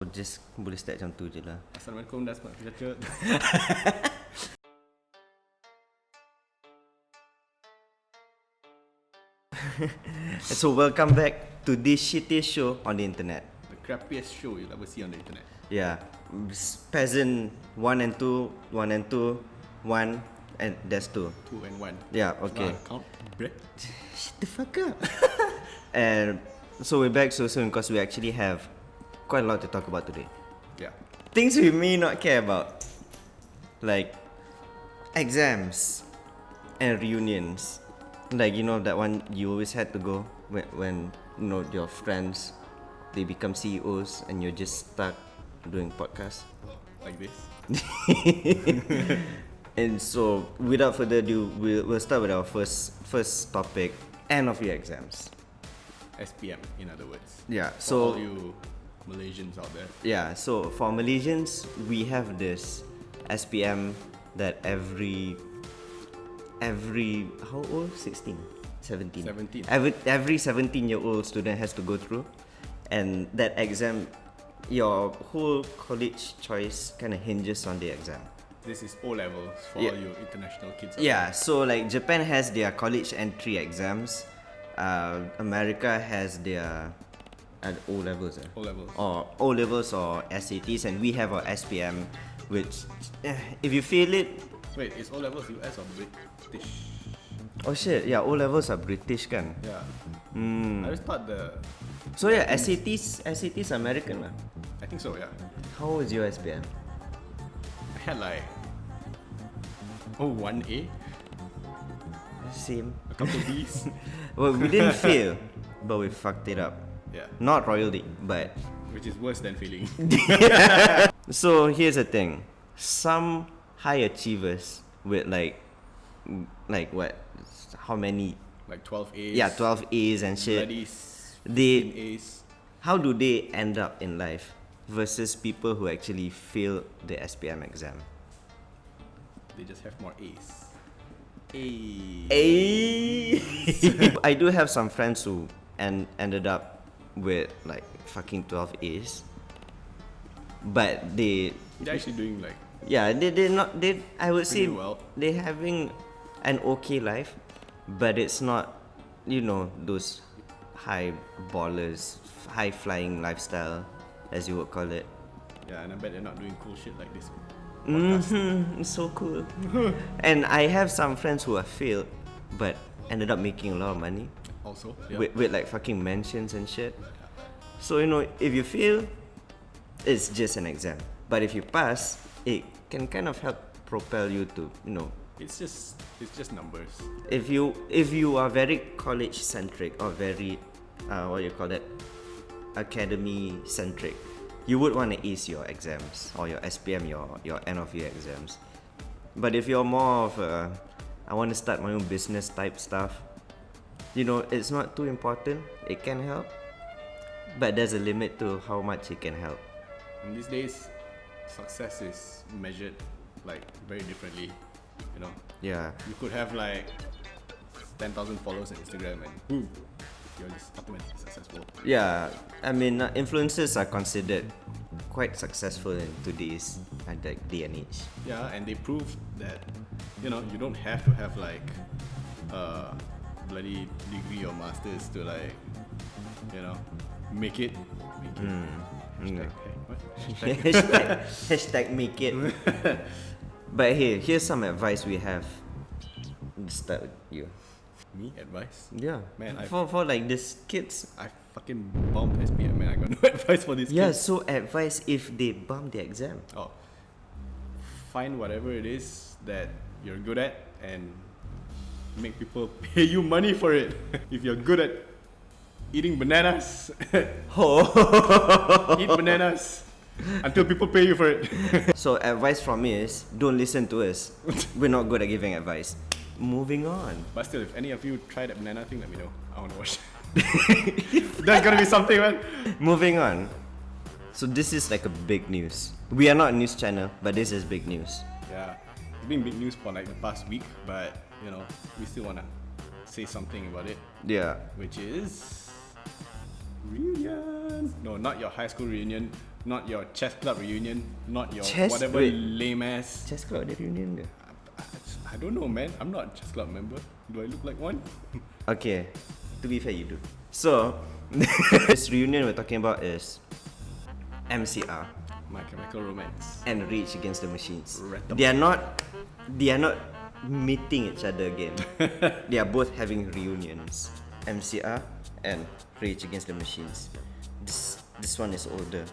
Just boleh start macam tu je lah. Assalamualaikum dan selamat sejahtera. So welcome back to this shittiest show on the internet. The crappiest show you'll ever see on the internet. Yeah, Peasant 1 and 2, 1 and 2, 1 and that's 2. 2 and 1. Yeah, okay. Count, break. Shut the fuck up. And so we're back so soon because we actually have quite a lot to talk about today. Yeah. Things we may not care about, like exams and reunions. Like, you know, that one you always had to go when you know your friends, they become CEOs and you're just stuck doing podcasts. Like this. And so without further ado, we'll start with our first topic, end of year exams. SPM, in other words. Yeah, For so all you Malaysians out there. yeah, so for Malaysians, we have this SPM that every how old? 16, 17. 17. Every 17-year-old student has to go through, and that exam, your whole college choice kind of hinges on the exam. This is O levels for Yeah. all you international kids out Yeah, so like Japan has their college entry exams, America has their O levels. there. O levels. Or O levels or SATs, and we have our SPM, which if you fail it, Wait, is O levels US or British? oh shit, yeah, O levels are British kan. Yeah. Hmm. I just thought So yeah, SATs American lah. I think so, yeah. How was your SPM? I had like 1A, Same. a couple B's. Well, we didn't fail, but we fucked it up. Yeah. Not royally, but Which is worse than failing. so here's the thing. Some high achievers with like what? How many? Like 12 A's. Yeah, 12 A's and shit. Bloody They 15 A's. How do they end up in life versus people who actually fail the SPM exam? They just have more A's. A. I do have some friends who ended up with like fucking 12 A's, but They're actually doing like I would say pretty well. they're having an okay life, but it's not, you know, those high ballers, high flying lifestyle, as you would call it. Yeah, and I bet they're not doing cool shit like this. It's so cool. And I have some friends who have failed, but ended up making a lot of money Also, yeah. with like fucking mansions and shit. So, you know, if you fail, it's just an exam. But if you pass, it can kind of help propel you to, you know, It's just numbers. if you are very college centric or very what you call that, academy centric, you would want to ace your exams or your SPM, your end of year exams. But if you're more of a I want to start my own business type stuff, you know, it's not too important. It can help, but there's a limit to how much it can help. And these days, success is measured like very differently. You know, Yeah. you could have like 10,000 followers on Instagram and boom, you're just automatically successful. Yeah, I mean, influencers are considered quite successful in today's day and age. Yeah, and they proved that, you know, you don't have to have like a bloody degree or masters to like, you know, make it. Hashtag, hey, what? Hashtag make it. But here's some advice we have. Let's start with you. Me advice. Yeah, Man, for like these kids. I fucking bombed SPM, man. I got no advice for this. Yeah, kids. so advice if they bump the exam. Oh, find whatever it is that you're good at and make people pay you money for it. If you're good at eating bananas, eat bananas until people pay you for it. So advice from me is don't listen to us. We're not good at giving advice. Moving on. But still, if any of you try that banana thing, let me know. I want to watch. There's gotta be something, man. Moving on. So this is like a big news. We are not a news channel, but this is big news. Yeah, it's been big news for like the past week, but you know, we still wanna say something about it, Yeah. which is reunion. No, not your high school reunion, not your chess club reunion, not your Chess- whatever wait. lame ass. Chess club ada reunion ke? I don't know, man. I'm not a chess club member. Do I look like one? Okay, to be fair, you do. So, this reunion we're talking about is MCR My Chemical Romance. and Rage Against the Machines. Rhythm. They are not meeting each other again. They are both having reunions. MCR and Rage Against the Machines. This one is older.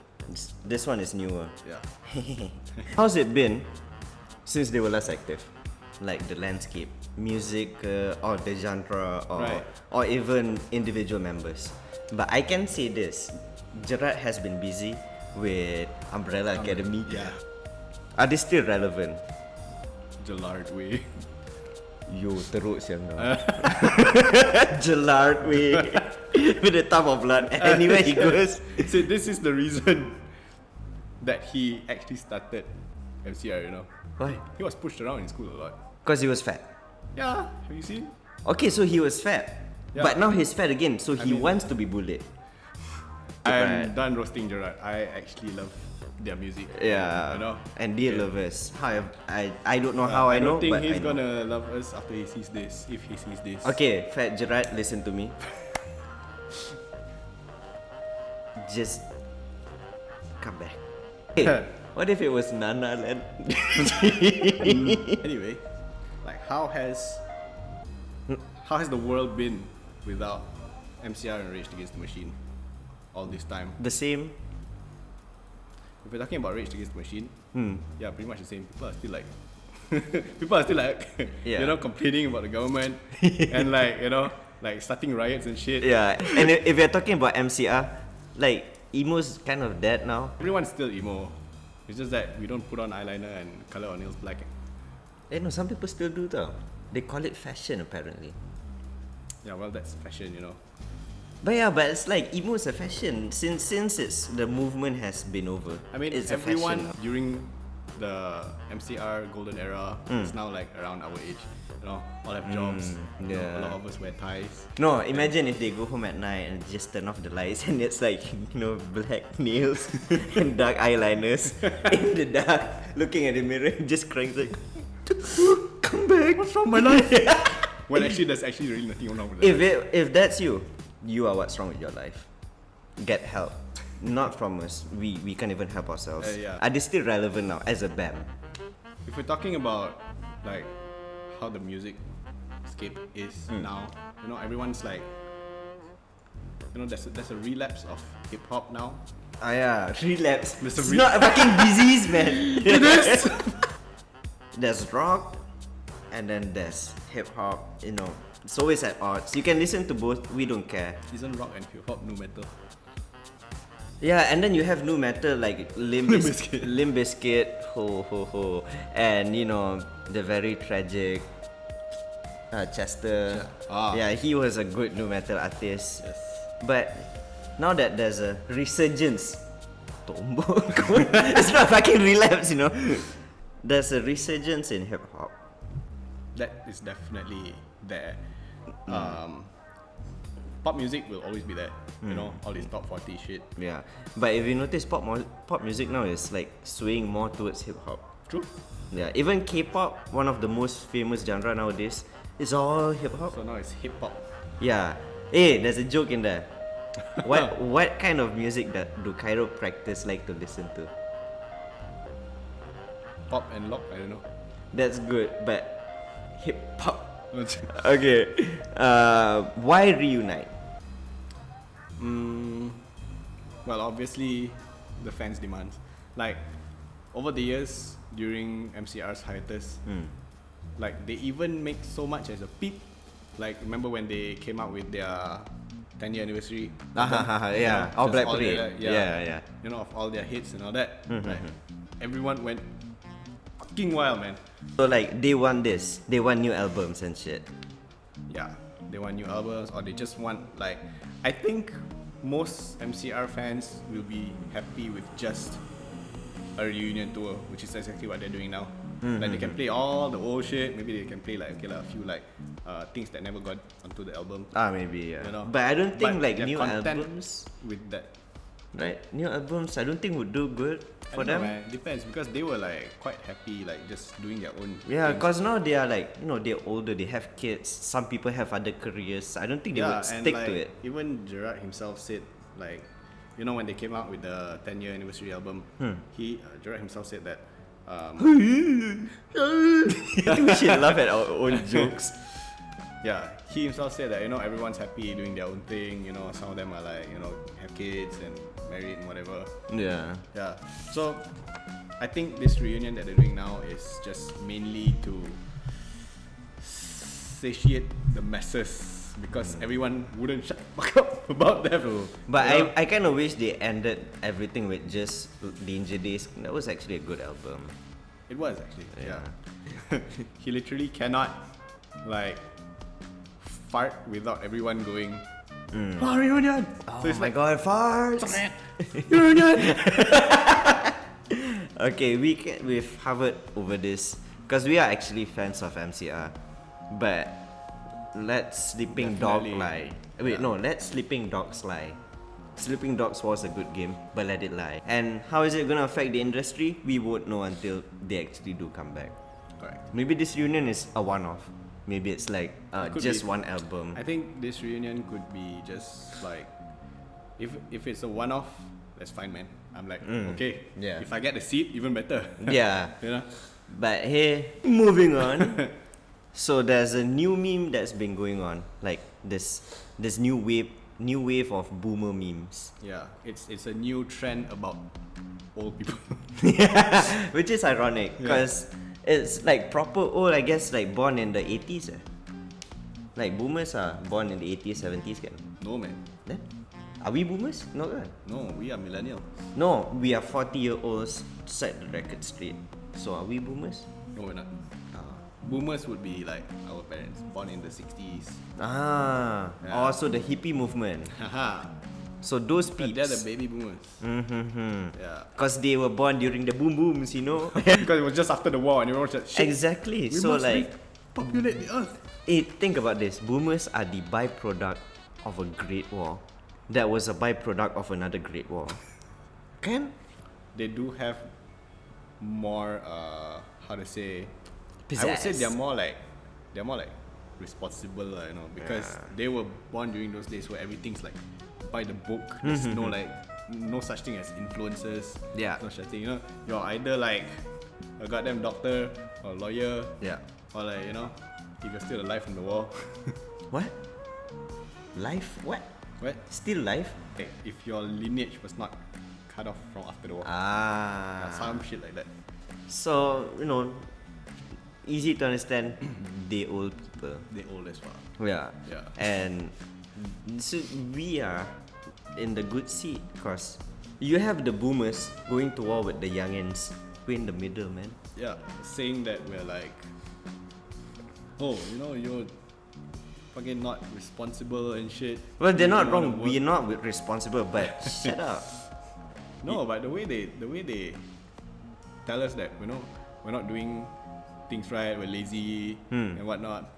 This one is newer. Yeah. How's it been since they were last active? Like the landscape, music, or the genre, Right. or even individual members. But I can say this: Gerard has been busy with Umbrella Academy. Yeah. Are they still relevant? Gillard way. Yo, teruk siang kau. Gerard way. With the top of blood. Anywhere he goes. So this is the reason that he actually started MCR, you know. Why? He was pushed around in school a lot. Because he was fat. Yeah, have you seen? Okay, so he was fat. Yeah. But now he's fat again, so he mean- wants to be bullied. I'm done roasting Gerard. I actually love their music. Yeah. You know? And dear lovers. I don't know how I know, don't think but he's I know. gonna love us after he sees this, if he sees this. Okay, Fat Gerard, listen to me. Just come back. Hey, what if it was Nana Land? Anyway, like how has the world been without MCR and Rage Against the Machine all this time? The same. If we're talking about Rage Against the Machine, Hmm. yeah, pretty much the same. People are still like, people are still like, Yeah. you know, complaining about the government and like, you know, like starting riots and shit. Yeah, and if you're talking about MCR, like emo's kind of dead now. Everyone's still emo. It's just that we don't put on eyeliner and color our nails black. No, some people still do though. They call it fashion apparently. Yeah, well, that's fashion, you know. But yeah, but it's like emo is a fashion since it's the movement has been over. I mean, it's everyone a fashion now. during the MCR golden era is now like around our age. You know, all have jobs. You know, yeah. a lot of us wear ties. No, imagine if they go home at night and just turn off the lights and it's like, you know, black nails and dark eyeliners in the dark, looking at the mirror and just crying like, come back. What's wrong with my life? When actually, there's actually really nothing wrong with that. If that's you are what's wrong with your life. Get help. Not from us. We can't even help ourselves. Yeah. Are they still relevant now as a band? If we're talking about like how the music scape is now, you know, everyone's like, you know, there's a relapse of hip hop now. Ah yeah, relapse. Mr. It's not a fucking disease, man. It is. There's rock, and then there's hip hop. You know, it's always at odds. You can listen to both. We don't care. Isn't rock and hip hop nu metal? Yeah, and then you have new metal like Limp Limp Bizkit. Limp Bizkit, ho ho ho, and you know the very tragic Chester. Yeah, he was a good new metal artist. Yes. But now that there's a resurgence, it's not fucking relapse, you know. There's a resurgence in hip hop. That is definitely there. Pop music will always be there. You know, all this top 40 shit. Yeah, but if you notice, pop music now is like swaying more towards hip hop. True. Yeah, even K-pop, one of the most famous genre nowadays, is all hip hop. So now it's hip hop. Yeah. Hey, there's a joke in there. What kind of music do chiropractors like to listen to? Pop and lock, I don't know. That's good, but hip hop. Okay. Why reunite? Well, obviously, the fans' demands. Like, over the years, during MCR's hiatus, like, they even make so much as a peep. Like, remember when they came out with their 10-year anniversary? album? Yeah. You know, All just Black all Parade. their- Yeah. You know, of all their hits and all that. Right? Everyone went fucking wild, man. So like they want this. They want new albums and shit. Yeah, they want new albums, or they just want, like, I think most MCR fans will be happy with just a reunion tour, which is exactly what they're doing now. Like, they can play all the old shit. Maybe they can play like a few like things that never got onto the album. Maybe yeah. You know, But I don't think But like they're new content albums. with that. right? New albums, I don't think would do good for I don't know, them. man. Depends because they were like quite happy, like just doing their own. Yeah, things. because now they are like, they're older, they have kids. Some people have other careers. I don't think they would stick like, to it. Even Gerard himself said, like, when they came out with the 10-year anniversary album, Gerard himself said that. I think we should laugh at our own jokes. Yeah, he himself said that everyone's happy doing their own thing. Some of them are like have kids and married and whatever. Yeah. Yeah. So I think this reunion that they're doing now is just mainly to satiate the masses because everyone wouldn't shut the fuck up about them. But I kind of wish they ended everything with just Danger Days. That was actually a good album. It was actually. Yeah. He literally cannot like fart without everyone going. Oh, reunion! Oh So it's my like, god, farts! reunion! Okay, we've hovered over this because we are actually fans of MCR, but let Sleeping Dog Definitely. lie. Wait, Yeah. no, let Sleeping Dogs lie. Sleeping Dogs was a good game, but let it lie. And how is it gonna affect the industry? We won't know until they actually do come back. Correct. Maybe this reunion is a one-off. Maybe it's like Could just be. one album. I think this reunion could be just like, if it's a one-off, that's fine, man. I'm like, okay. Yeah. If I get the seat, even better. Yeah. You know. But hey, moving on. So there's a new meme that's been going on, like this new wave of boomer memes. Yeah. It's a new trend about old people. Which is ironic because it's like proper old, I guess, like born in the 80s. Like boomers are born in the 80s, 70s kan. No, man. Then are we boomers? No kan? No, we are millennials. No, we are 40-year-olds, set the record straight. So are we boomers? No, we're not. Boomers would be like our parents, born in the 60s. Ah, Yeah. also the hippie movement. Haha. So those But peeps. they're the baby boomers. Mm-hmm. Yeah. Because they were born during the boom booms, Because it was just after the war and everyone said, shit, Exactly. we So must like, populate the earth. think about this. Boomers are the byproduct of a great war. That was a byproduct of another great war. Kan? They do have more, how to say, I would say Pizzazz. they're more like responsible, because they were born during those days where everything's like by the book. There's no such thing as influencers. Yeah. No such thing. You're either like a goddamn doctor or lawyer, Yeah. or like if you're still alive from the war. What? Life? What? What? Still life? Like, if your lineage was not cut off from after the war. Some shit like that. So, easy to understand, they old people. They old as well. Yeah. Yeah. And so we are in the good seat because you have the boomers going to war with the youngins. We're in the middle, man. Yeah, saying that we're like, oh, you're fucking not responsible and shit. Well, they're You not don't wanna wrong. work. We're not responsible, but shut up. No, but the way they tell us that we're not doing things right, we're lazy and whatnot.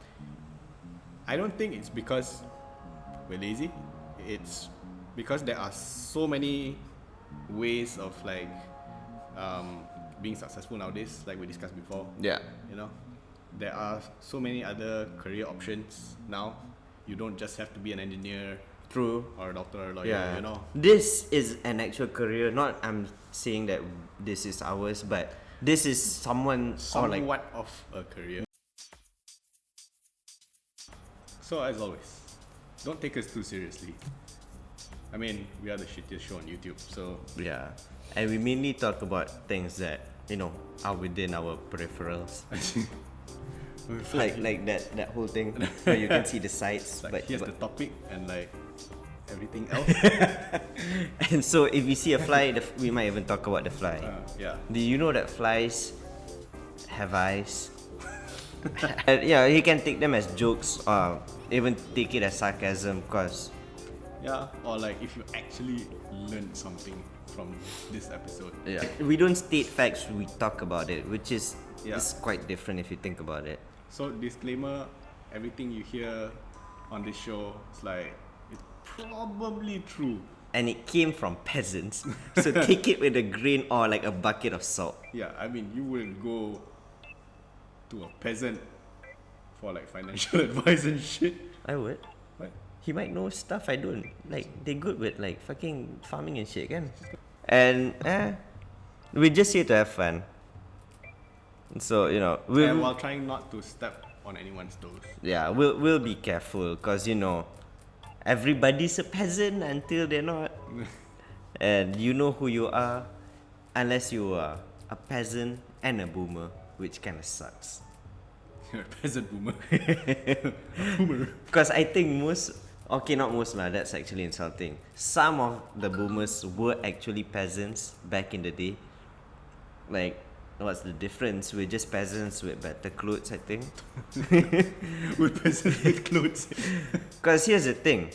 I don't think it's because we're lazy. It's because there are so many ways of like being successful nowadays, like we discussed before. Yeah. There are so many other career options now. You don't just have to be an engineer True. or a doctor or a lawyer. Yeah. This is an actual career. Not I'm saying that this is ours, but this is someone or like Somewhat of a career. So as always, don't take us too seriously. I mean, we are the shittiest show on YouTube, so yeah. And we mainly talk about things that are within our peripherals. like that whole thing where you can see the sights, like but here's the topic and like everything else. and so if we see a fly, we might even talk about the fly. Yeah. Do you know that flies have eyes? And yeah, you can take them as jokes or even take it as sarcasm because Yeah, or like if you actually learned something from this episode. we don't state facts, we talk about it, which is Yeah. is quite different if you think about it. So disclaimer, everything you hear on this show is like it's probably true. and it came from peasants. So take it with a grain or like a bucket of salt. Yeah, I mean, you wouldn't go to a peasant for like financial advice and shit. I would. What? He might know stuff I don't. Like, they good with like fucking farming and shit, kan? And we're just here to have fun. So, you know, And while trying not to step on anyone's toes. yeah, we'll be careful, cause you know, everybody's a peasant until they're not. And you know who you are, unless you are a peasant and a boomer, which kind of sucks. You're a peasant boomer. Boomer. Cause I think not most lah, that's actually insulting. Some of the boomers were actually peasants back in the day. Like, what's the difference? We're just peasants with better clothes, I think. With peasants with clothes. Cause here's the thing,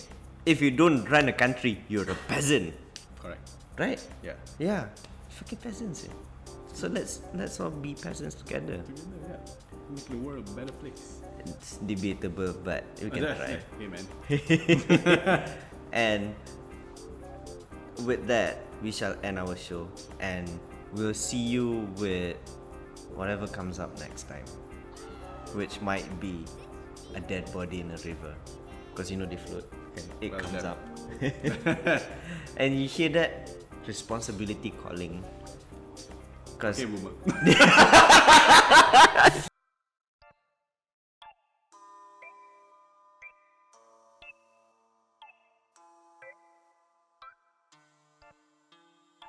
if you don't run a country, you're a peasant, Correct. right? Yeah. Yeah, fucking peasants. Yeah. So let's all be peasants together. Yeah. Make the world a better place. It's debatable, but we can try. Hey man. And with that, we shall end our show, and we'll see you with whatever comes up next time, which might be a dead body in a river, because you know they float and it Well comes done. up. And you hear that responsibility calling, because Okay, boomer.